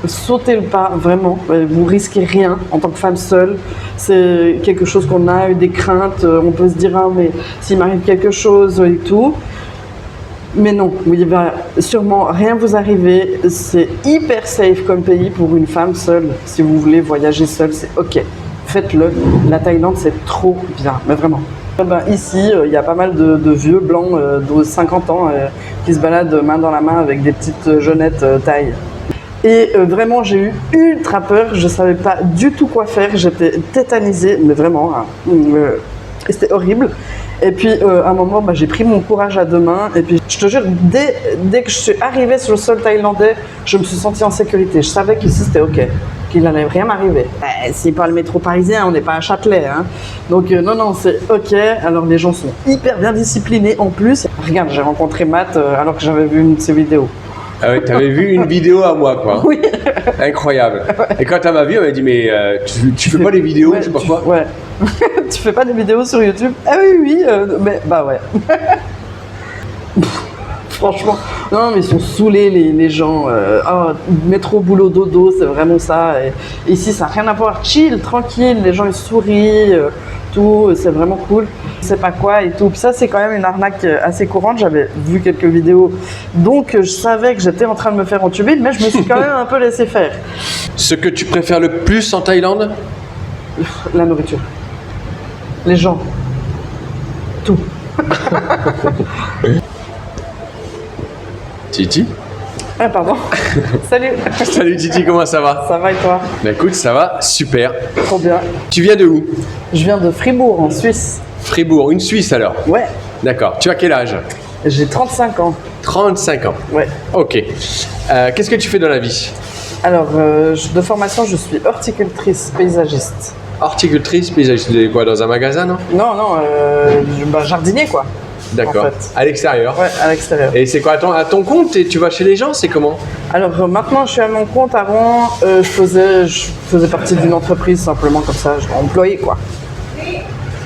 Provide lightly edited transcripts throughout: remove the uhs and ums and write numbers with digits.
Sautez le pas, vraiment. Vous risquez rien en tant que femme seule. C'est quelque chose qu'on a eu des craintes. On peut se dire, ah, mais s'il m'arrive quelque chose et tout. Mais non, il va sûrement rien vous arriver. C'est hyper safe comme pays pour une femme seule. Si vous voulez voyager seule, c'est ok. Faites-le. La Thaïlande, c'est trop bien, mais vraiment. Ici, il y a pas mal de vieux blancs de 50 ans qui se baladent main dans la main avec des petites jeunettes thaï. Et vraiment, j'ai eu ultra peur. Je savais pas du tout quoi faire. J'étais tétanisée, mais vraiment, et c'était horrible. Et puis, à un moment, j'ai pris mon courage à deux mains. Et puis, je te jure, dès que je suis arrivée sur le sol thaïlandais, je me suis sentie en sécurité. Je savais qu'ici, c'était OK, qu'il n'allait rien m'arriver. C'est pas le métro parisien, on n'est pas à Châtelet. Hein. Donc, non, c'est OK. Alors, les gens sont hyper bien disciplinés en plus. Regarde, j'ai rencontré Matt alors que j'avais vu une de ses vidéos. Ah oui, t'avais vu une vidéo à moi, quoi. Oui. Incroyable. Et quand elle m'a vu, elle m'a dit, mais tu fais pas des vidéos, ouais, je sais pas quoi. Ouais. Tu fais pas des vidéos sur YouTube? Ah oui, mais ouais. Franchement, non, mais ils sont saoulés les gens. Métro, boulot, dodo, c'est vraiment ça. Et ici, ça n'a rien à voir. Chill, tranquille, les gens ils sourient, tout, c'est vraiment cool. Je sais pas quoi et tout. Puis ça, c'est quand même une arnaque assez courante. J'avais vu quelques vidéos, donc je savais que j'étais en train de me faire entuber, mais je me suis quand même un peu laissé faire. Ce que tu préfères le plus en Thaïlande? La nourriture. Les gens. Tout. Titi? Ah, pardon. Salut. Salut Titi, comment ça va? Ça va et toi? Bah écoute, ça va, super. Trop bien. Tu viens de où? Je viens de Fribourg, en Suisse. Fribourg, une Suisse alors? Ouais. D'accord. Tu as quel âge? J'ai 35 ans. 35 ans. Ouais. Ok. Qu'est-ce que tu fais dans la vie? Alors, de formation, je suis horticultrice paysagiste. Horticultrice, paysagiste, quoi, dans un magasin, non? Non, jardinier, quoi. D'accord. En fait. À l'extérieur? Ouais, à l'extérieur. Et c'est quoi, à ton compte? Et tu vas chez les gens, c'est comment? Alors, maintenant, je suis à mon compte. Avant, je faisais partie d'une entreprise, simplement comme ça, je suis employé, quoi.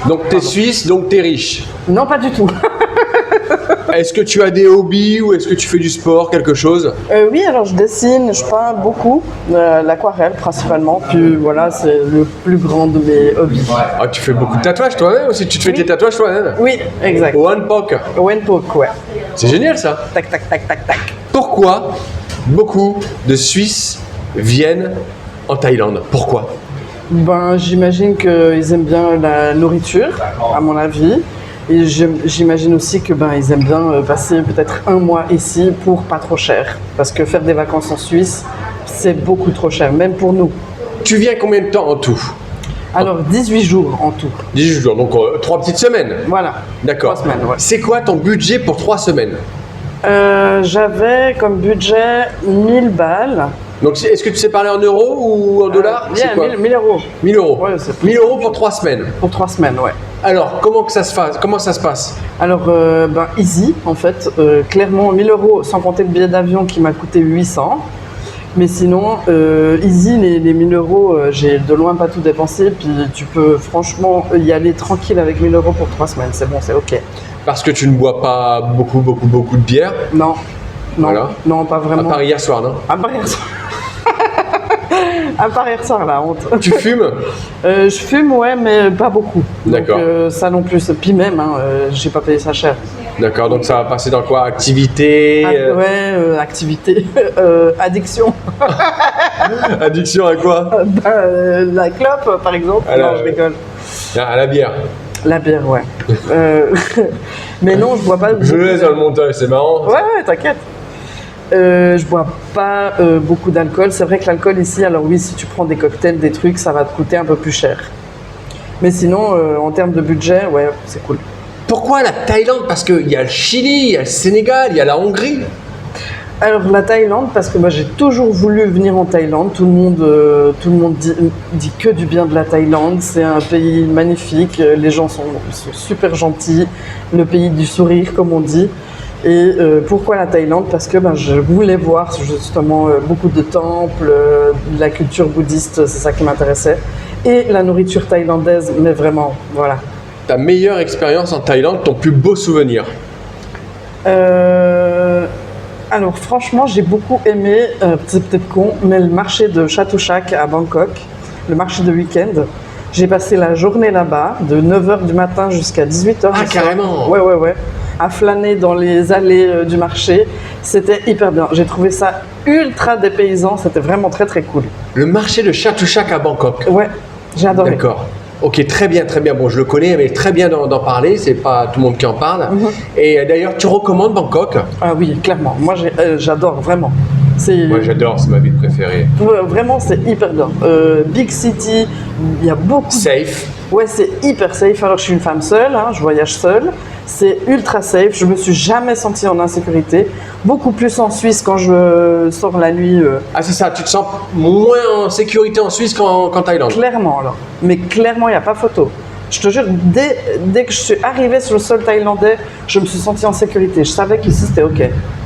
Donc t'es suisse, donc t'es riche. Non, pas du tout. Est-ce que tu as des hobbies ou est-ce que tu fais du sport, quelque chose? Oui, alors je dessine, je peins beaucoup, l'aquarelle principalement, puis voilà, c'est le plus grand de mes hobbies. Ah, tu fais beaucoup de tatouages toi-même aussi? Tu te fais tes tatouages toi-même? Oui, exact. One poke. Wenpoke, ouais. C'est génial ça. Tac, tac, tac, tac, tac. Pourquoi beaucoup de Suisses viennent en Thaïlande? Pourquoi? J'imagine qu'ils aiment bien la nourriture, à mon avis. Et j'imagine aussi que ils aiment bien passer peut-être un mois ici pour pas trop cher. Parce que faire des vacances en Suisse, c'est beaucoup trop cher, même pour nous. Tu viens combien de temps en tout? Alors, 18 jours en tout. 18 jours, donc 3 petites semaines. Voilà. D'accord. 3 semaines, ouais. C'est quoi ton budget pour 3 semaines? J'avais comme budget 1000 balles. Donc est-ce que tu sais parler en euros ou en dollars? C'est quoi? 1000 euros. 1000 euros. Ouais, c'est 1000 euros pour 3 semaines. pour 3 semaines, ouais. Alors, comment ça se passe? Alors, easy, en fait. Clairement, 1000 euros, sans compter le billet d'avion qui m'a coûté 800. Mais sinon, easy, les 1000 euros, j'ai de loin pas tout dépensé. Puis tu peux franchement y aller tranquille avec 1000 euros pour 3 semaines. C'est bon, c'est OK. Parce que tu ne bois pas beaucoup de bière? Non. Voilà. Non, pas À vraiment. part hier soir, non? À part hier soir. À part hier soir, la honte. Tu fumes? Je fume, ouais, mais pas beaucoup. D'accord. Donc, ça non plus. Puis même, j'ai pas payé ça cher. D'accord, donc ça va passer dans quoi? Activité? Activité. Addiction. Addiction à quoi? La clope, par exemple. Alors, non, je rigole. À la bière. La bière, ouais. Mais non, je bois pas. Je le laisse dans le montage, c'est marrant. Ouais, t'inquiète. Je bois pas beaucoup d'alcool. C'est vrai que l'alcool ici, alors oui, si tu prends des cocktails, des trucs, ça va te coûter un peu plus cher. Mais sinon, en termes de budget, ouais, c'est cool. Pourquoi la Thaïlande? Parce qu'il y a le Chili, il y a le Sénégal, il y a la Hongrie. Alors la Thaïlande, parce que moi j'ai toujours voulu venir en Thaïlande. Tout le monde dit que du bien de la Thaïlande. C'est un pays magnifique. Les gens sont super gentils. Le pays du sourire, comme on dit. Et pourquoi la Thaïlande? Parce que je voulais voir justement beaucoup de temples, de la culture bouddhiste, c'est ça qui m'intéressait. Et la nourriture thaïlandaise, mais vraiment, voilà. Ta meilleure expérience en Thaïlande, ton plus beau souvenir? Alors franchement, j'ai beaucoup aimé, c'est peut-être con, mais le marché de Chatuchak à Bangkok, le marché de week-end. J'ai passé la journée là-bas, de 9h du matin jusqu'à 18h. Ah, carrément. Ouais. À flâner dans les allées du marché. C'était hyper bien. J'ai trouvé ça ultra dépaysant. C'était vraiment très très cool. Le marché de Chatuchak à Bangkok. Ouais, j'ai adoré. D'accord. Ok, très bien, très bien. Bon, je le connais, mais très bien d'en parler. C'est pas tout le monde qui en parle. Et d'ailleurs, tu recommandes Bangkok? Ah oui, clairement. Moi, j'adore vraiment. Moi, j'adore. C'est ma ville préférée. Vraiment, c'est hyper bien. Big city, il y a beaucoup. Safe. Ouais, c'est hyper safe. Alors, je suis une femme seule, hein, je voyage seule. C'est ultra safe. Je me suis jamais sentie en insécurité. Beaucoup plus en Suisse quand je sors la nuit. Ah, c'est ça. Tu te sens moins en sécurité en Suisse qu'en Thaïlande? Clairement, alors. Mais clairement, il n'y a pas photo. Je te jure, dès que je suis arrivée sur le sol thaïlandais, je me suis sentie en sécurité. Je savais qu'ici, c'était OK.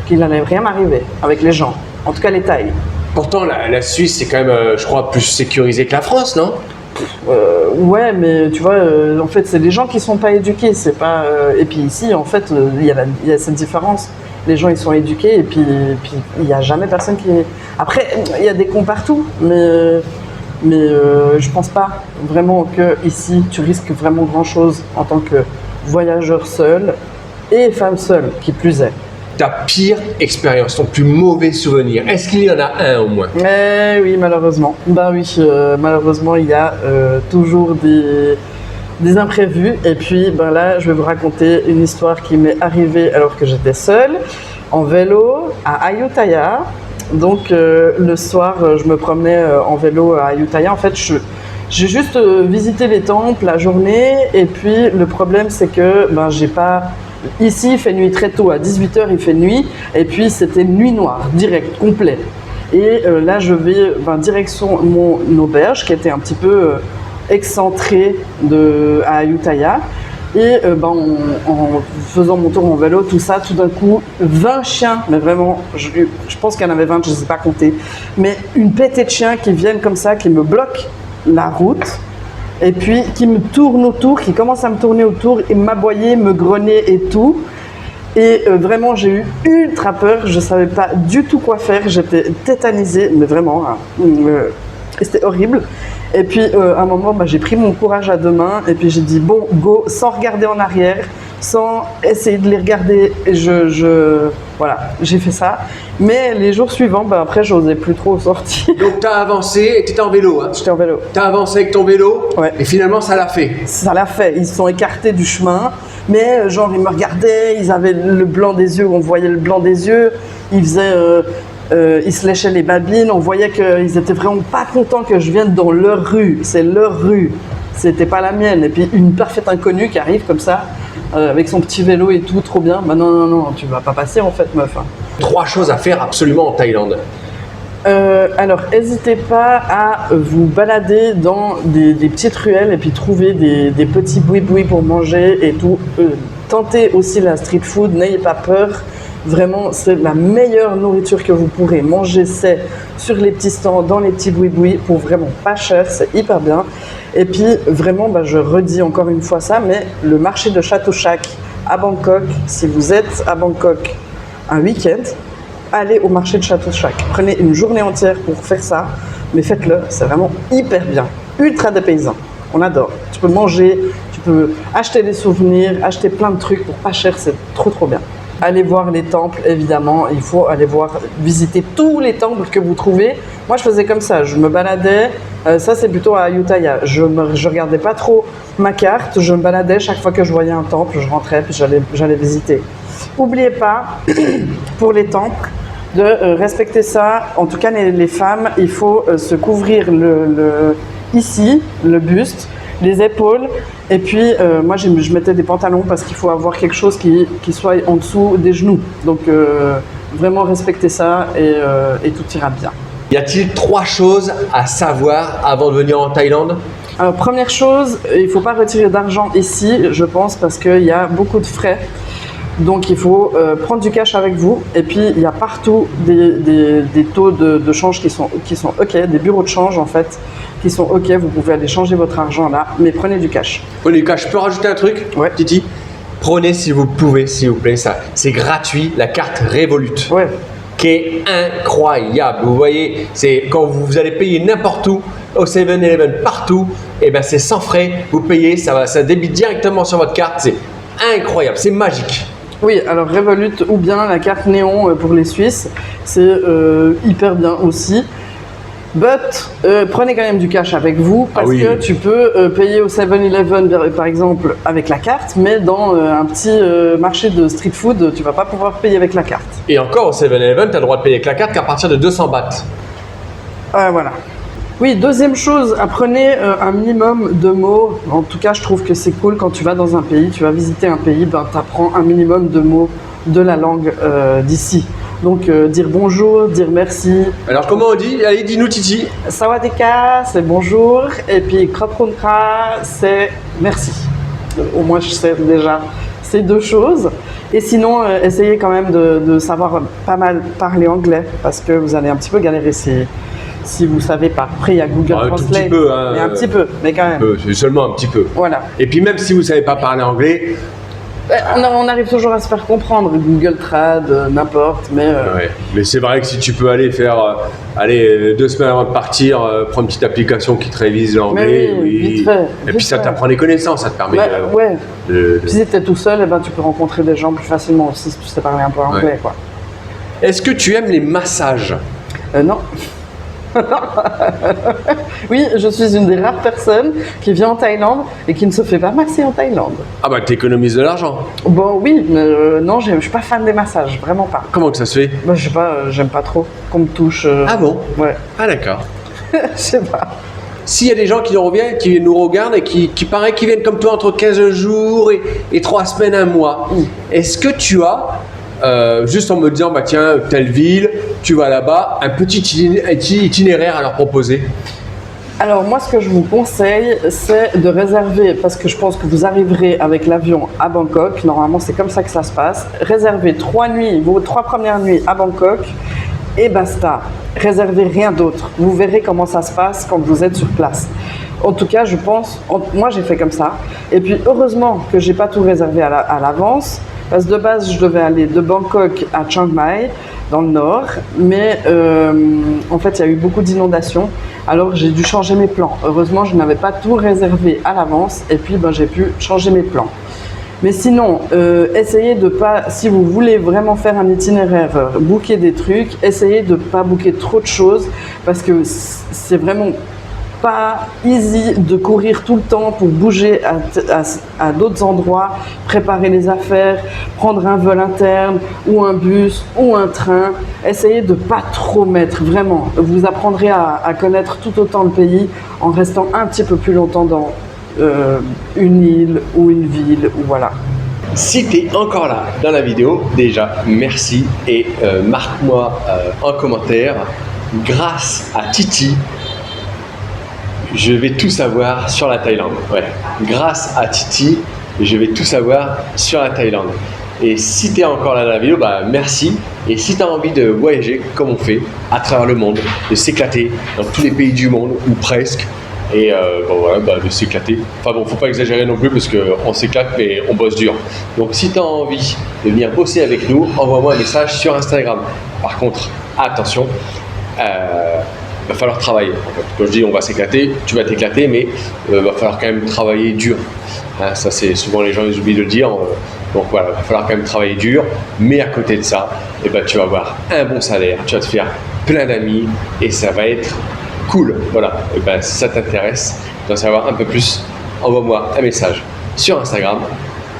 Qu'il n'allait rien m'arriver avec les gens. En tout cas, les Thaïs. Pourtant, la Suisse, c'est quand même, je crois, plus sécurisé que la France, non? Ouais, mais tu vois, en fait, c'est les gens qui sont pas éduqués, c'est pas. Et puis ici, en fait, il y a cette différence. Les gens, ils sont éduqués, et puis il y a jamais personne qui. Après, il y a des cons partout, mais je pense pas vraiment que ici, tu risques vraiment grand chose en tant que voyageur seul et femme seule, qui plus est. Ta pire expérience, ton plus mauvais souvenir, est-ce qu'il y en a un au moins? Eh oui, malheureusement. Ben oui, malheureusement, il y a toujours des imprévus. Et puis, ben là, je vais vous raconter une histoire qui m'est arrivée alors que j'étais seule, en vélo, à Ayutthaya. Donc, le soir, je me promenais en vélo à Ayutthaya. En fait, j'ai juste visité les temples la journée. Et puis, le problème, c'est que ben, j'ai pas... Ici, il fait nuit très tôt, à 18h, il fait nuit, et puis c'était nuit noire, direct, complet. Et là, je vais direction mon auberge, qui était un petit peu excentrée à Ayutthaya. Et en faisant mon tour en vélo, tout ça, tout d'un coup, 20 chiens, mais vraiment, je pense qu'il y en avait 20, je ne sais pas compter, mais une pétée de chiens qui viennent comme ça, qui me bloquent la route. Et puis qui me tourne autour, qui commence à me tourner autour et m'aboyer, me grogner et tout. Et vraiment, j'ai eu ultra peur, je ne savais pas du tout quoi faire, j'étais tétanisée, mais vraiment, hein, et c'était horrible. Et puis à un moment, j'ai pris mon courage à deux mains et puis j'ai dit bon, go, sans regarder en arrière, sans essayer de les regarder. Et voilà, j'ai fait ça. Mais les jours suivants, après, je n'osais plus trop sortir. Donc, tu as avancé et tu étais en vélo, hein? J'étais en vélo. Tu as avancé avec ton vélo, ouais. Et finalement, ça l'a fait. Ça l'a fait. Ils se sont écartés du chemin, mais genre, ils me regardaient, ils avaient le blanc des yeux, on voyait le blanc des yeux. Ils faisaient... ils se léchaient les babines, on voyait qu'ils étaient vraiment pas contents que je vienne dans leur rue. C'est leur rue, c'était pas la mienne. Et puis une parfaite inconnue qui arrive comme ça, avec son petit vélo et tout, trop bien. Bah non, tu vas pas passer en fait, meuf. 3 choses à faire absolument en Thaïlande. Alors, n'hésitez pas à vous balader dans des petites ruelles et puis trouver des petits boui-boui pour manger et tout. Tentez aussi la street food, n'ayez pas peur. Vraiment, c'est la meilleure nourriture que vous pourrez manger, c'est sur les petits stands, dans les petits boui-boui, pour vraiment pas cher, c'est hyper bien. Et puis, vraiment, je redis encore une fois ça, mais le marché de Chatuchak à Bangkok, si vous êtes à Bangkok un week-end, allez au marché de Chatuchak. Prenez une journée entière pour faire ça, mais faites-le, c'est vraiment hyper bien, ultra dépaysant. On adore. Tu peux manger, tu peux acheter des souvenirs, acheter plein de trucs pour pas cher, c'est trop trop bien. Allez voir les temples, évidemment, il faut aller visiter tous les temples que vous trouvez. Moi, je faisais comme ça, je me baladais, ça c'est plutôt à Ayutthaya. Je regardais pas trop ma carte, je me baladais, chaque fois que je voyais un temple, je rentrais, puis j'allais visiter. N'oubliez pas, pour les temples, de respecter ça. En tout cas, les femmes, il faut se couvrir ici, le buste, les épaules, et puis moi je mettais des pantalons parce qu'il faut avoir quelque chose qui soit en dessous des genoux. Donc vraiment respectez ça et tout ira bien. Y a-t-il 3 choses à savoir avant de venir en Thaïlande? Alors, première chose, il ne faut pas retirer d'argent ici, je pense, parce qu'il y a beaucoup de frais. Donc il faut prendre du cash avec vous, et puis il y a partout des taux de change qui sont OK, des bureaux de change en fait, qui sont OK, vous pouvez aller changer votre argent là, mais prenez du cash. Prenez du cash, je peux rajouter un truc? Ouais. Titi, prenez si vous pouvez, s'il vous plaît, ça. C'est gratuit, la carte Revolut. Ouais. qui est incroyable. Vous voyez, c'est quand vous allez payer n'importe où, au 7-Eleven, partout, et ben c'est sans frais, vous payez, ça débite directement sur votre carte, c'est incroyable, c'est magique. Oui, alors Revolut ou bien la carte Néon pour les Suisses, c'est hyper bien aussi. But, prenez quand même du cash avec vous parce que tu peux payer au 7-Eleven par exemple avec la carte, mais dans un petit marché de street food, tu vas pas pouvoir payer avec la carte. Et encore au 7-Eleven, tu as le droit de payer avec la carte qu'à partir de 200 bahts. Voilà. Oui, deuxième chose, apprenez un minimum de mots. En tout cas, je trouve que c'est cool quand tu vas dans un pays, tu vas visiter un pays, ben, tu apprends un minimum de mots de la langue d'ici. Donc, dire bonjour, dire merci. Alors, comment on dit? Allez, dis-nous, Titi. Sawadeka, c'est bonjour. Et puis, Kroprunka, c'est merci. Au moins, je sais déjà ces deux choses. Et sinon, essayez quand même de savoir pas mal parler anglais parce que vous allez un petit peu galérer si vous ne savez pas. Après, il y a Google Translate. Un petit peu, hein, mais un petit peu, mais quand même. C'est seulement un petit peu. Voilà. Et puis, même si vous ne savez pas parler anglais, on arrive toujours à se faire comprendre, Google Trad, n'importe, mais... Ouais. Mais c'est vrai que si tu peux aller faire, 2 semaines avant de partir, prendre une petite application qui te révise l'anglais, vite fait, et puis ça t'apprend des connaissances, ça te permet Si tu es tout seul, tu peux rencontrer des gens plus facilement aussi si tu sais parler un peu anglais. Quoi. Est-ce que tu aimes les massages? Non. Oui, je suis une des rares personnes qui vient en Thaïlande et qui ne se fait pas masser en Thaïlande. Ah bah t'économises de l'argent. Bon oui, mais non, je suis pas fan des massages, vraiment pas. Comment que ça se fait? Je sais pas, j'aime pas trop qu'on me touche. Ah bon? Ouais. Ah d'accord. Je sais pas. S'il y a des gens qui nous regardent et qui paraît qu'ils viennent comme toi entre 15 jours et 3 semaines, 1 mois, est-ce que tu as, juste en me disant, bah tiens, telle ville, tu vas là-bas, un petit itinéraire à leur proposer? Alors moi, ce que je vous conseille, c'est de réserver, parce que je pense que vous arriverez avec l'avion à Bangkok, normalement c'est comme ça que ça se passe, réservez 3 nuits, vos 3 premières nuits à Bangkok, et basta. Réservez rien d'autre. Vous verrez comment ça se passe quand vous êtes sur place. En tout cas, je pense, moi j'ai fait comme ça. Et puis heureusement que j'ai pas tout réservé à l'avance, parce que de base je devais aller de Bangkok à Chiang Mai, dans le nord, mais en fait il y a eu beaucoup d'inondations, alors j'ai dû changer mes plans. Heureusement, je n'avais pas tout réservé à l'avance, et puis j'ai pu changer mes plans. Mais sinon, essayez de pas, si vous voulez vraiment faire un itinéraire, booker des trucs, essayez de pas booker trop de choses, parce que c'est vraiment pas easy de courir tout le temps pour bouger à d'autres endroits, préparer les affaires, prendre un vol interne ou un bus ou un train. Essayez de pas trop mettre, vraiment. Vous apprendrez à connaître tout autant le pays en restant un petit peu plus longtemps dans une île ou une ville, ou voilà. Si tu es encore là dans la vidéo, déjà merci et marque-moi en commentaire, grâce à Titi, je vais tout savoir sur la Thaïlande. Ouais. Grâce à Titi, je vais tout savoir sur la Thaïlande. Et si tu es encore là dans la vidéo, merci. Et si tu as envie de voyager comme on fait à travers le monde, de s'éclater dans tous les pays du monde, ou presque, et de s'éclater. Enfin bon, faut pas exagérer non plus parce qu'on s'éclate mais on bosse dur. Donc si tu as envie de venir bosser avec nous, envoie-moi un message sur Instagram. Par contre, attention, va falloir travailler. En fait. Quand je dis on va s'éclater, tu vas t'éclater, mais va falloir quand même travailler dur. Hein, ça c'est souvent les gens ils oublient de le dire. Donc voilà, va falloir quand même travailler dur, mais à côté de ça, tu vas avoir un bon salaire, tu vas te faire plein d'amis et ça va être cool. Voilà, si ça t'intéresse d'en savoir un peu plus, envoie-moi un message sur Instagram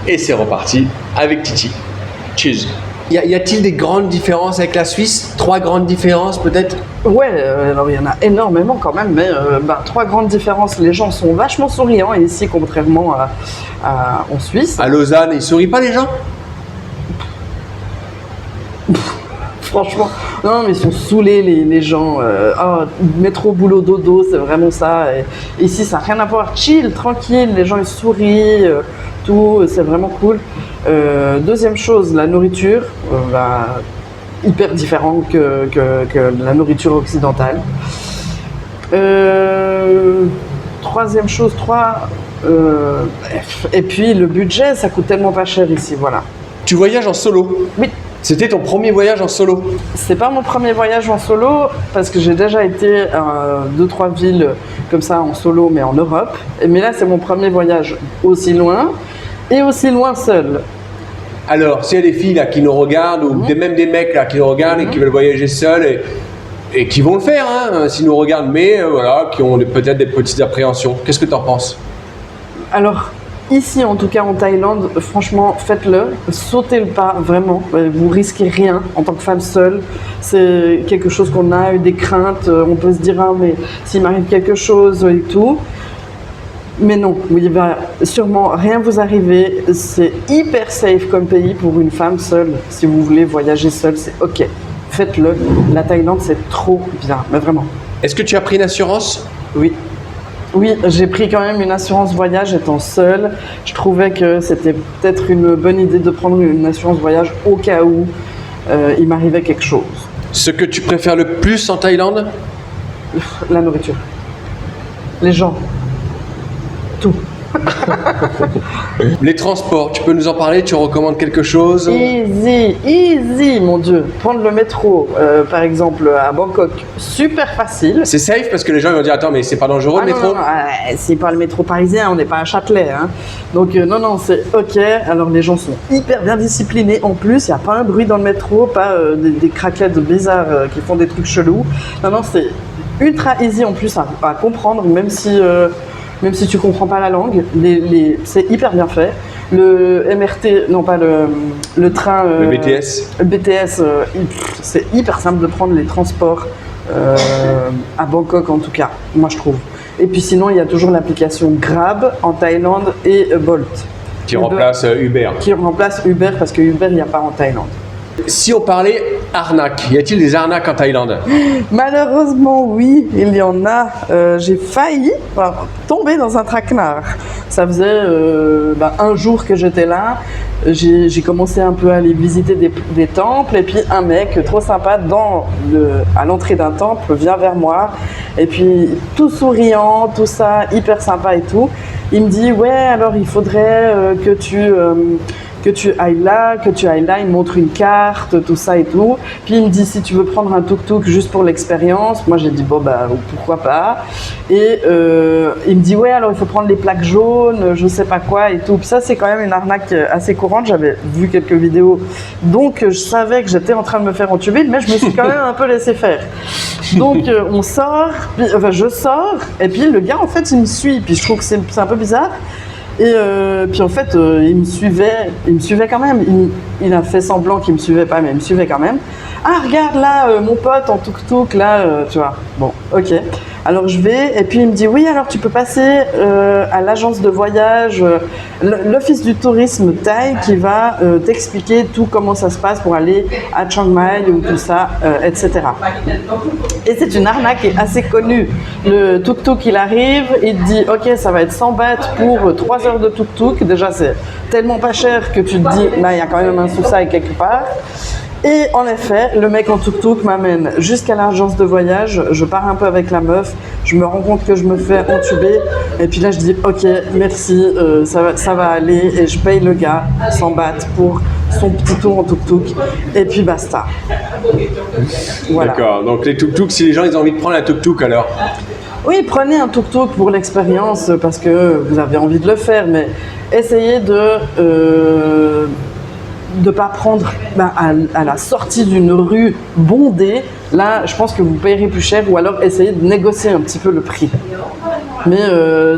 et c'est reparti avec Titi. Cheers. Y a-t-il des grandes différences avec la Suisse? 3 grandes différences peut-être? Ouais, alors il y en a énormément quand même, mais 3 grandes différences. Les gens sont vachement souriants ici, contrairement en Suisse. À Lausanne, ils sourient pas les gens? Franchement, non, mais ils sont saoulés les gens. Métro, boulot, dodo, c'est vraiment ça. Et ici, ça n'a rien à voir. Chill, tranquille, les gens ils sourient, tout, c'est vraiment cool. Deuxième chose, la nourriture, hyper différente que la nourriture occidentale. Troisième chose, et puis le budget, ça coûte tellement pas cher ici, voilà. Tu voyages en solo? Oui. C'était ton premier voyage en solo? C'est pas mon premier voyage en solo parce que j'ai déjà été à 2-3 villes comme ça en solo mais en Europe. Mais là c'est mon premier voyage aussi loin et aussi loin seul. Alors, s'il y a des filles là qui nous regardent ou même des mecs là qui nous regardent et qui veulent voyager seuls et qui vont le faire hein, s'ils nous regardent, mais voilà, qui ont peut-être des petites appréhensions, qu'est-ce que tu en penses? Alors, ici, en tout cas en Thaïlande, franchement, faites-le, sautez le pas, vraiment. Vous risquez rien en tant que femme seule. C'est quelque chose qu'on a eu des craintes. On peut se dire, ah, mais s'il m'arrive quelque chose et tout. Mais non, il va sûrement rien vous arriver. C'est hyper safe comme pays pour une femme seule. Si vous voulez voyager seule, c'est ok. Faites-le. La Thaïlande, c'est trop bien, mais vraiment. Est-ce que tu as pris une assurance? Oui. Oui, j'ai pris quand même une assurance voyage étant seule. Je trouvais que c'était peut-être une bonne idée de prendre une assurance voyage au cas où il m'arrivait quelque chose. Ce que tu préfères le plus en Thaïlande? La nourriture. Les gens. Tout. Les transports, tu peux nous en parler? Tu recommandes quelque chose? Easy, mon Dieu. Prendre le métro, par exemple, à Bangkok, super facile. C'est safe parce que les gens vont dire attends mais c'est pas dangereux le métro? Non, c'est pas le métro parisien, on n'est pas à Châtelet. Hein. Donc non, c'est ok. Alors les gens sont hyper bien disciplinés. En plus, il n'y a pas un bruit dans le métro, pas des craquettes bizarres qui font des trucs chelous. Non, c'est ultra easy en plus à comprendre, même si tu comprends pas la langue, c'est hyper bien fait. Le MRT, non pas le train... le BTS. Le BTS, c'est hyper simple de prendre les transports à Bangkok en tout cas, moi je trouve. Et puis sinon, il y a toujours l'application Grab en Thaïlande et Bolt. Qui remplace Uber. Qui remplace Uber parce que Uber, il n'y a pas en Thaïlande. Si on parlait arnaque, y a-t-il des arnaques en Thaïlande? Malheureusement, oui, il y en a. J'ai failli tomber dans un traquenard. Ça faisait un jour que j'étais là. J'ai commencé un peu à aller visiter des temples. Et puis un mec trop sympa à l'entrée d'un temple vient vers moi. Et puis tout souriant, tout ça, hyper sympa et tout. Il me dit, ouais, alors il faudrait que tu ailles là, il me montre une carte, tout ça et tout. Puis il me dit si tu veux prendre un tuk-tuk juste pour l'expérience. Moi j'ai dit bon bah pourquoi pas. Et il me dit ouais alors il faut prendre les plaques jaunes, je sais pas quoi et tout. Puis ça c'est quand même une arnaque assez courante, j'avais vu quelques vidéos. Donc je savais que j'étais en train de me faire entuber, mais je me suis quand même un peu laissé faire. Donc on sort, je sors et puis le gars en fait il me suit. Puis je trouve que c'est un peu bizarre. Et puis en fait, il me suivait quand même. Il a fait semblant qu'il me suivait pas, mais il me suivait quand même. Ah, regarde là, mon pote en tuk-tuk, là, tu vois. Bon, ok. Alors je vais, et puis il me dit, oui, alors tu peux passer à l'agence de voyage, l'office du tourisme thaï qui va t'expliquer tout comment ça se passe pour aller à Chiang Mai ou tout ça, etc. Et c'est une arnaque qui est assez connue. Le tuk-tuk, il arrive, il te dit, ok, ça va être 100 bahts pour 3 heures de tuk-tuk. Déjà, c'est tellement pas cher que tu te dis, bah, il y a quand même un sous-sac quelque part. Et en effet, le mec en tuk-tuk m'amène jusqu'à l'agence de voyage. Je pars un peu avec la meuf. Je me rends compte que je me fais entuber. Et puis là, je dis ok, merci, ça va aller. Et je paye le gars 100 bahts pour son petit tour en tuk-tuk. Et puis basta. Voilà. D'accord. Donc les tuk-tuk, si les gens ils ont envie de prendre un tuk-tuk alors? Oui, prenez un tuk-tuk pour l'expérience parce que vous avez envie de le faire. Mais essayez de pas prendre à la sortie d'une rue bondée. Là, je pense que vous payerez plus cher ou alors essayez de négocier un petit peu le prix. Mais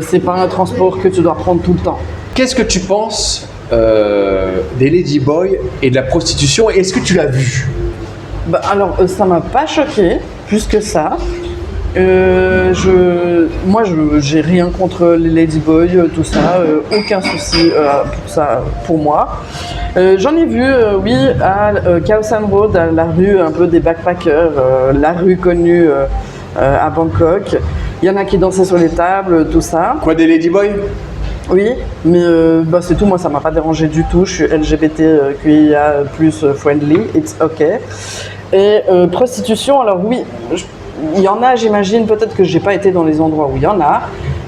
c'est pas un transport que tu dois prendre tout le temps. Qu'est-ce que tu penses des ladyboys et de la prostitution? Est-ce que tu l'as vu? Alors, ça m'a pas choqué plus que ça. Moi, j'ai rien contre les ladyboys, tout ça, aucun souci pour ça, pour moi. J'en ai vu, oui, à Khao San Road, à la rue un peu des backpackers, la rue connue à Bangkok. Il y en a qui dansaient sur les tables, tout ça. Quoi, des ladyboys? Oui, mais c'est tout, moi ça m'a pas dérangé du tout. Je suis LGBTQIA plus friendly, it's ok. Et prostitution, alors oui, il y en a, j'imagine, peut-être que j'ai pas été dans les endroits où il y en a,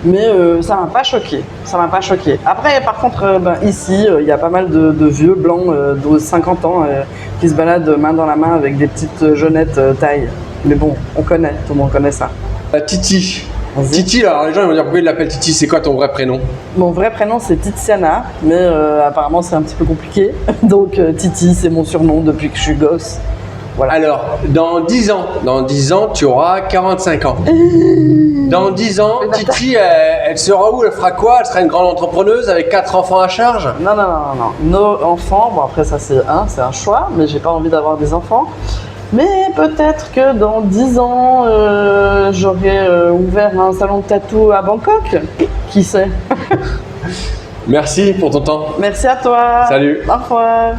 Mais ça m'a pas choqué. Ça m'a pas choqué. Après, par contre, ici, il y a pas mal de vieux blancs de 50 ans qui se baladent main dans la main avec des petites jeunettes taille. Mais bon, on connaît, tout le monde connaît ça. Titi. Vas-y. Titi, alors les gens ils vont dire pourquoi il l'appelle Titi, c'est quoi ton vrai prénom? Mon vrai prénom c'est Tiziana, mais apparemment c'est un petit peu compliqué. Donc Titi c'est mon surnom depuis que je suis gosse. Voilà. Alors, dans 10 ans, tu auras 45 ans. Dans 10 ans, Titi, elle sera où? Elle fera quoi? Elle sera une grande entrepreneuse avec 4 enfants à charge? Non, non, non, non, non. Nos enfants, bon après ça c'est un choix, mais j'ai pas envie d'avoir des enfants. Mais peut-être que dans 10 ans, j'aurai ouvert un salon de tatou à Bangkok. Qui sait? Merci pour ton temps. Merci à toi. Salut. Au revoir.